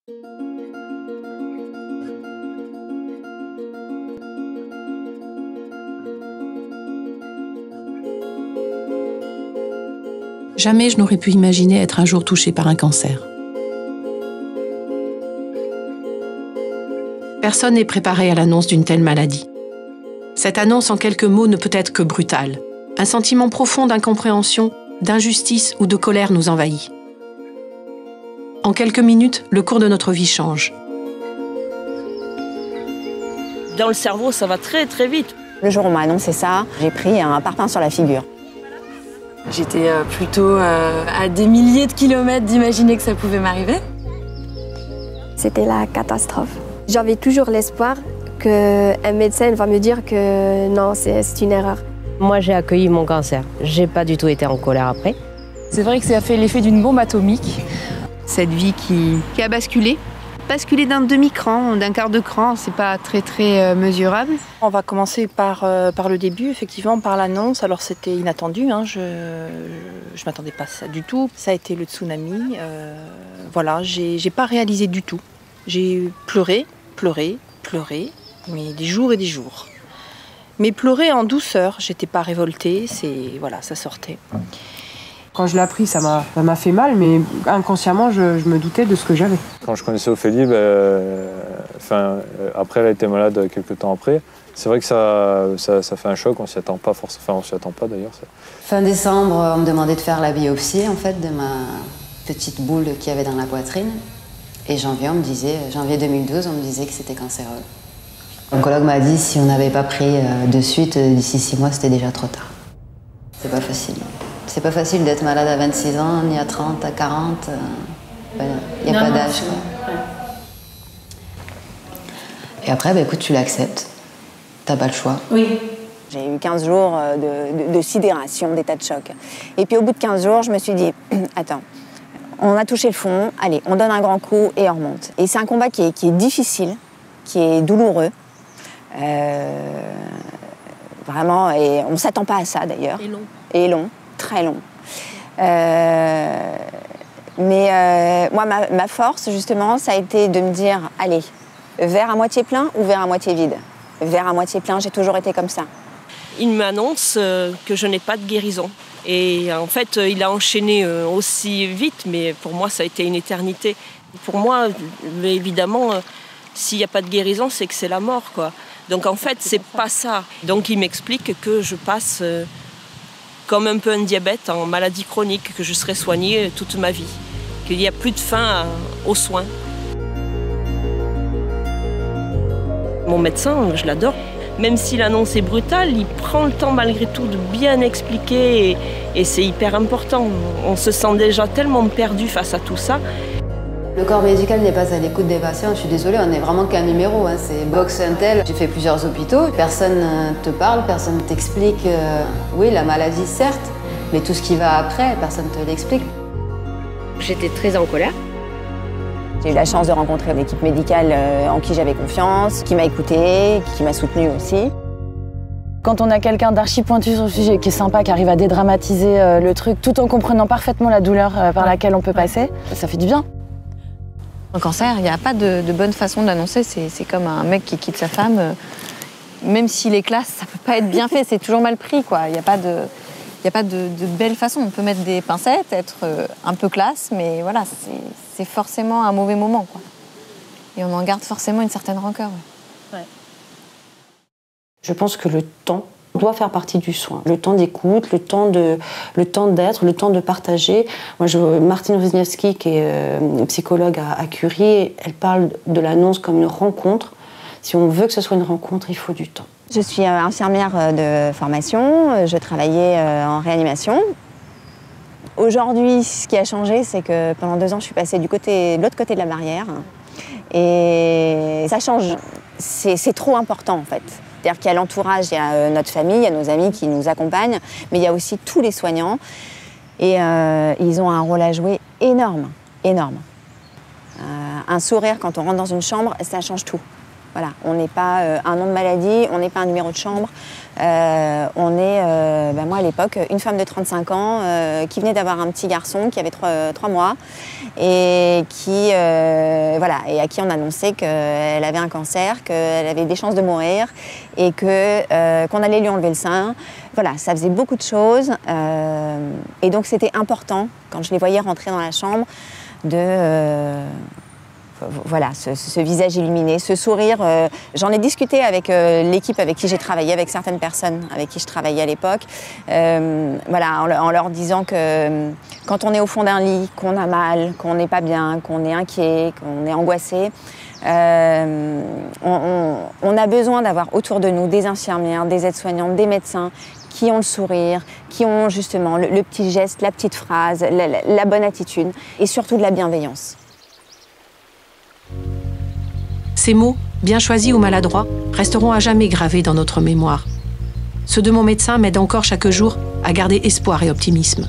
Jamais je n'aurais pu imaginer être un jour touchée par un cancer. Personne n'est préparé à l'annonce d'une telle maladie. Cette annonce en quelques mots ne peut être que brutale. Un sentiment profond d'incompréhension, d'injustice ou de colère nous envahit. En quelques minutes, le cours de notre vie change. Dans le cerveau, ça va très très vite. Le jour où on m'a annoncé ça, j'ai pris un parpaing sur la figure. J'étais plutôt à des milliers de kilomètres d'imaginer que ça pouvait m'arriver. C'était la catastrophe. J'avais toujours l'espoir qu'un médecin va me dire que non, c'est une erreur. Moi, j'ai accueilli mon cancer. J'ai pas du tout été en colère après. C'est vrai que ça a fait l'effet d'une bombe atomique. Cette vie qui a basculé. Basculer d'un demi-cran, d'un quart de cran, c'est pas très mesurable. On va commencer par le début, effectivement, par l'annonce. Alors c'était inattendu, hein, je m'attendais pas à ça du tout. Ça a été le tsunami. Voilà, j'ai pas réalisé du tout. J'ai pleuré, mais des jours et des jours. Mais pleurer en douceur, j'étais pas révoltée, voilà, ça sortait. Quand je l'ai appris, ça m'a fait mal, mais inconsciemment, je me doutais de ce que j'avais. Quand je connaissais Ophélie, après elle a été malade quelques temps après. C'est vrai que ça fait un choc, on s'y attend pas forcément. Enfin, on s'y attend pas d'ailleurs. Fin décembre, on me demandait de faire la biopsie en fait de ma petite boule qu'il y avait dans la poitrine. Et janvier 2012, on me disait que c'était cancéreux. L'oncologue m'a dit si on n'avait pas pris de suite, d'ici 6 mois, c'était déjà trop tard. C'est pas facile. C'est pas facile d'être malade à 26 ans, ni à 30, à 40. Il n'y a pas d'âge. Et après, écoute, tu l'acceptes. T'as pas le choix. Oui. J'ai eu 15 jours de sidération, d'état de choc. Et puis au bout de 15 jours, je me suis dit, attends, on a touché le fond, allez, on donne un grand coup et on remonte. Et c'est un combat qui est difficile, qui est douloureux. Vraiment, et on ne s'attend pas à ça d'ailleurs. Et long. Et long, très long. Moi, ma force, justement, ça a été de me dire, allez, verre à moitié plein ou verre à moitié vide? Verre à moitié plein, j'ai toujours été comme ça. Il m'annonce que je n'ai pas de guérison. Et en fait, il a enchaîné aussi vite, mais pour moi, ça a été une éternité. Pour moi, évidemment, s'il n'y a pas de guérison, c'est que c'est la mort, quoi. Donc en fait, c'est pas ça. Donc il m'explique que je passe comme un peu un diabète en maladie chronique, que je serai soignée toute ma vie, qu'il n'y a plus de fin aux soins. Mon médecin, je l'adore. Même si l'annonce est brutale, il prend le temps malgré tout de bien expliquer et c'est hyper important. On se sent déjà tellement perdu face à tout ça. Le corps médical n'est pas à l'écoute des patients, je suis désolée, on n'est vraiment qu'un numéro, hein. C'est box intel. J'ai fait plusieurs hôpitaux, personne ne te parle, personne ne t'explique. Oui, la maladie certes, mais tout ce qui va après, personne ne te l'explique. J'étais très en colère. J'ai eu la chance de rencontrer une équipe médicale en qui j'avais confiance, qui m'a écoutée, qui m'a soutenue aussi. Quand on a quelqu'un d'archi pointu sur le sujet, qui est sympa, qui arrive à dédramatiser le truc, tout en comprenant parfaitement la douleur par laquelle on peut passer, ça fait du bien. Un cancer, il n'y a pas de bonne façon de l'annoncer. C'est comme un mec qui quitte sa femme. Même s'il est classe, ça peut pas être bien fait. C'est toujours mal pris, quoi. Il n'y a pas de belle façon. On peut mettre des pincettes, être un peu classe, mais voilà, c'est forcément un mauvais moment, quoi. Et on en garde forcément une certaine rancœur. Ouais. Je pense que le temps doit faire partie du soin. Le temps d'écoute, le temps d'être, le temps de partager. Moi, Martine Wisniewski, qui est psychologue à Curie, elle parle de l'annonce comme une rencontre. Si on veut que ce soit une rencontre, il faut du temps. Je suis infirmière de formation, je travaillais en réanimation. Aujourd'hui, ce qui a changé, c'est que pendant 2 ans, je suis passée de l'autre côté de la barrière. Et ça change. C'est trop important, en fait. C'est-à-dire qu'il y a l'entourage, il y a notre famille, il y a nos amis qui nous accompagnent, mais il y a aussi tous les soignants. Et ils ont un rôle à jouer énorme, énorme. Un sourire quand on rentre dans une chambre, ça change tout. Voilà, on n'est pas un nom de maladie, on n'est pas un numéro de chambre. On est, moi à l'époque, une femme de 35 ans qui venait d'avoir un petit garçon qui avait 3 mois et qui, voilà, et à qui on annonçait qu'elle avait un cancer, qu'elle avait des chances de mourir et qu'on allait lui enlever le sein. Voilà, ça faisait beaucoup de choses et donc c'était important, quand je les voyais rentrer dans la chambre, de... voilà, ce visage illuminé, ce sourire. J'en ai discuté avec l'équipe avec qui j'ai travaillé, avec certaines personnes avec qui je travaillais à l'époque, voilà, en leur disant que quand on est au fond d'un lit, qu'on a mal, qu'on n'est pas bien, qu'on est inquiet, qu'on est angoissé, on a besoin d'avoir autour de nous des infirmières, des aides-soignantes, des médecins qui ont le sourire, qui ont justement le petit geste, la petite phrase, la bonne attitude et surtout de la bienveillance. Ces mots, bien choisis ou maladroits, resteront à jamais gravés dans notre mémoire. Ceux de mon médecin m'aident encore chaque jour à garder espoir et optimisme.